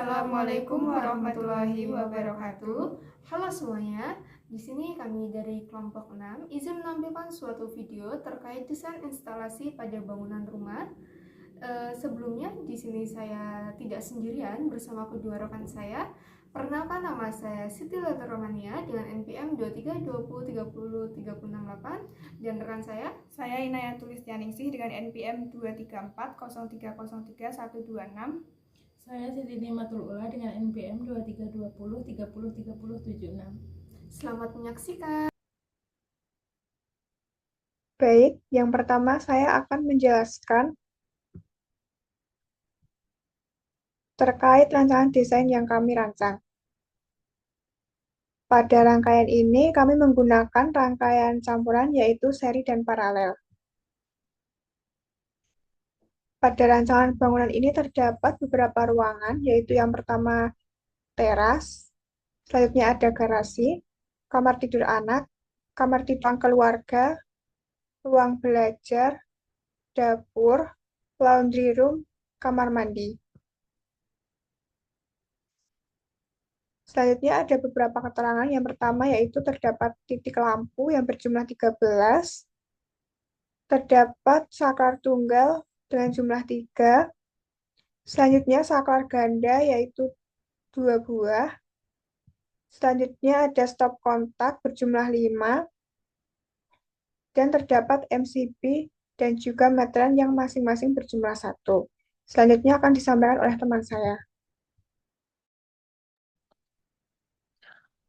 Assalamualaikum warahmatullahi wabarakatuh. Halo semuanya, di sini kami dari kelompok 6 izin menampilkan suatu video terkait desain instalasi pada bangunan rumah. Sebelumnya di sini saya tidak sendirian bersama kedua rekan saya. Perkenalkan, nama saya Siti Lateromania dengan NPM 2320303068 dan rekan saya Inayatul Listianingsih dengan NPM 23403033126. Saya Siti Nimatul Ula dengan NPM 2320303076. Selamat menyaksikan. Baik, yang pertama saya akan menjelaskan terkait rancangan desain yang kami rancang. Pada rangkaian ini, kami menggunakan rangkaian campuran yaitu seri dan paralel. Pada rancangan bangunan ini terdapat beberapa ruangan, yaitu yang pertama teras, selanjutnya ada garasi, kamar tidur anak, kamar tidur keluarga, ruang belajar, dapur, laundry room, kamar mandi. Selanjutnya ada beberapa keterangan. Yang pertama yaitu terdapat titik lampu yang berjumlah 13, terdapat saklar tunggal dengan jumlah 3, selanjutnya saklar ganda yaitu 2 buah, selanjutnya ada stop kontak berjumlah 5, dan terdapat MCB dan juga meteran yang masing-masing berjumlah 1. Selanjutnya akan disampaikan oleh teman saya.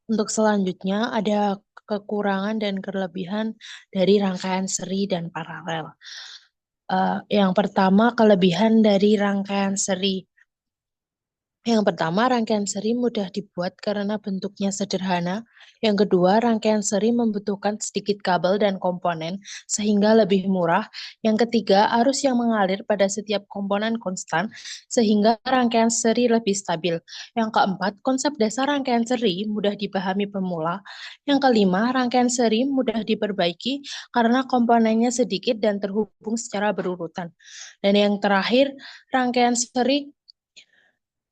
Untuk selanjutnya ada kekurangan dan kelebihan dari rangkaian seri dan paralel. Yang pertama, kelebihan dari rangkaian seri. Yang pertama, rangkaian seri mudah dibuat karena bentuknya sederhana. Yang kedua, rangkaian seri membutuhkan sedikit kabel dan komponen sehingga lebih murah. Yang ketiga, arus yang mengalir pada setiap komponen konstan sehingga rangkaian seri lebih stabil. Yang keempat, konsep dasar rangkaian seri mudah dipahami pemula. Yang kelima, rangkaian seri mudah diperbaiki karena komponennya sedikit dan terhubung secara berurutan. Dan yang terakhir, rangkaian seri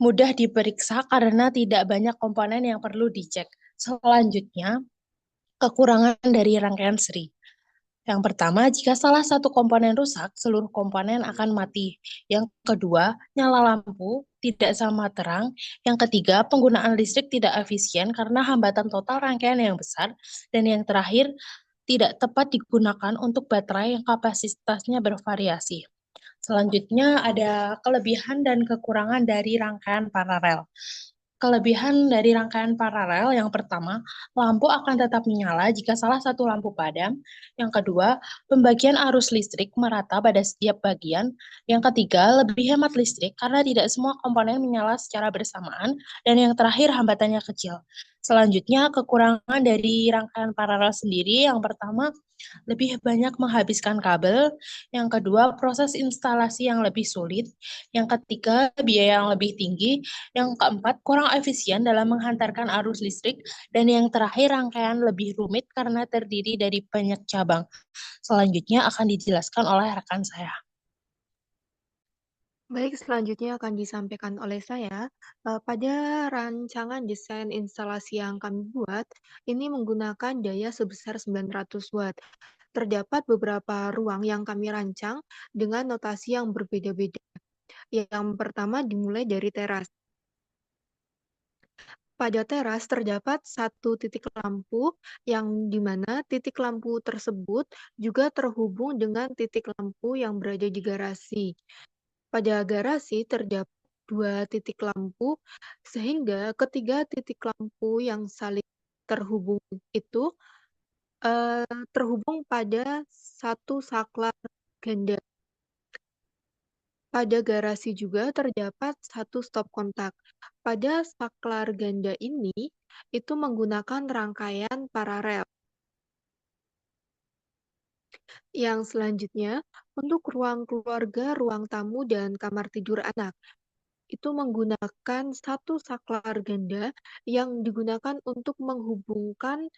mudah diperiksa karena tidak banyak komponen yang perlu dicek. Selanjutnya, kekurangan dari rangkaian seri. Yang pertama, jika salah satu komponen rusak, seluruh komponen akan mati. Yang kedua, nyala lampu tidak sama terang. Yang ketiga, penggunaan listrik tidak efisien karena hambatan total rangkaian yang besar. Dan yang terakhir, tidak tepat digunakan untuk baterai yang kapasitasnya bervariasi. Selanjutnya ada kelebihan dan kekurangan dari rangkaian paralel. Kelebihan dari rangkaian paralel yang pertama, lampu akan tetap menyala jika salah satu lampu padam. Yang kedua, pembagian arus listrik merata pada setiap bagian. Yang ketiga, lebih hemat listrik karena tidak semua komponen menyala secara bersamaan. Dan yang terakhir, hambatannya kecil. Selanjutnya, kekurangan dari rangkaian paralel sendiri. Yang pertama, lebih banyak menghabiskan kabel. Yang kedua, proses instalasi yang lebih sulit. Yang ketiga, biaya yang lebih tinggi. Yang keempat, kurang efisien dalam menghantarkan arus listrik. Dan yang terakhir, rangkaian lebih rumit karena terdiri dari banyak cabang. Selanjutnya akan dijelaskan oleh rekan saya. Baik, selanjutnya akan disampaikan oleh saya. Pada rancangan desain instalasi yang kami buat, ini menggunakan daya sebesar 900 watt. Terdapat beberapa ruang yang kami rancang dengan notasi yang berbeda-beda. Yang pertama dimulai dari teras. Pada teras terdapat satu titik lampu yang dimana titik lampu tersebut juga terhubung dengan titik lampu yang berada di garasi. Pada garasi terdapat dua titik lampu, sehingga ketiga titik lampu yang saling terhubung itu terhubung pada satu saklar ganda. Pada garasi juga terdapat satu stop kontak. Pada saklar ganda ini, itu menggunakan rangkaian paralel. Yang selanjutnya, untuk ruang keluarga, ruang tamu, dan kamar tidur anak. Itu menggunakan satu saklar ganda yang digunakan untuk menghubungkan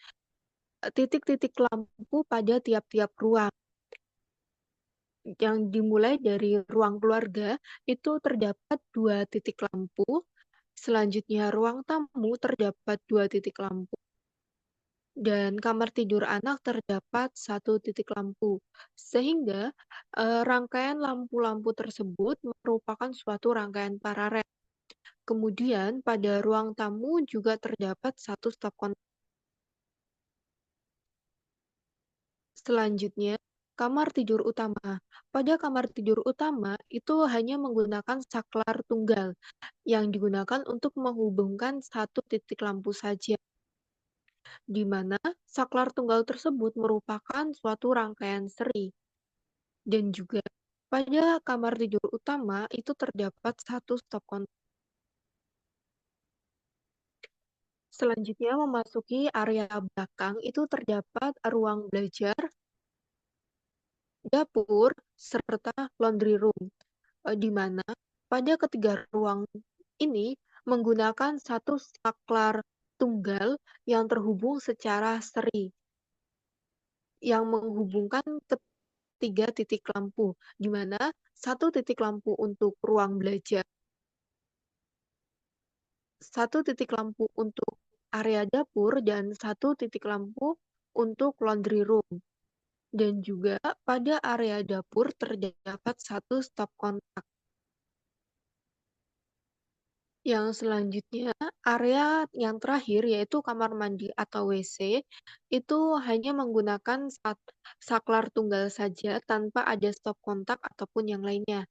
titik-titik lampu pada tiap-tiap ruang. Yang dimulai dari ruang keluarga, itu terdapat dua titik lampu, Selanjutnya, ruang tamu terdapat 2 titik lampu dan kamar tidur anak terdapat 1 titik lampu. Sehingga rangkaian lampu-lampu tersebut merupakan suatu rangkaian paralel. Kemudian pada ruang tamu juga terdapat 1 stop kontak. Selanjutnya, kamar tidur utama. Pada kamar tidur utama itu hanya menggunakan saklar tunggal yang digunakan untuk menghubungkan 1 titik lampu saja, di mana saklar tunggal tersebut merupakan suatu rangkaian seri. Dan juga pada kamar tidur utama itu terdapat 1 stop kontak. Selanjutnya memasuki area belakang itu terdapat ruang belajar, dapur, serta laundry room, di mana pada ketiga ruang ini menggunakan 1 saklar tunggal yang terhubung secara seri, yang menghubungkan ketiga titik lampu, di mana 1 titik lampu untuk ruang belajar, 1 titik lampu untuk area dapur, dan 1 titik lampu untuk laundry room. Dan juga pada area dapur terdapat 1 stop kontak. Yang selanjutnya, area yang terakhir yaitu kamar mandi atau WC, itu hanya menggunakan saklar tunggal saja tanpa ada stop kontak ataupun yang lainnya,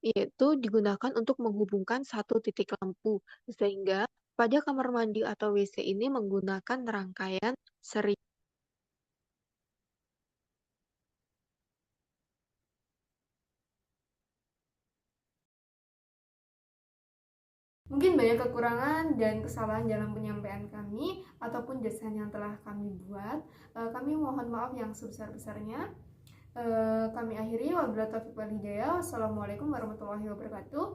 yaitu digunakan untuk menghubungkan 1 titik lampu, sehingga pada kamar mandi atau WC ini menggunakan rangkaian seri. Mungkin banyak kekurangan dan kesalahan dalam penyampaian kami ataupun desain yang telah kami buat. Kami mohon maaf yang sebesar-besarnya. Kami akhiri, wabillahi taufiq wal hidayah. Wassalamualaikum warahmatullahi wabarakatuh.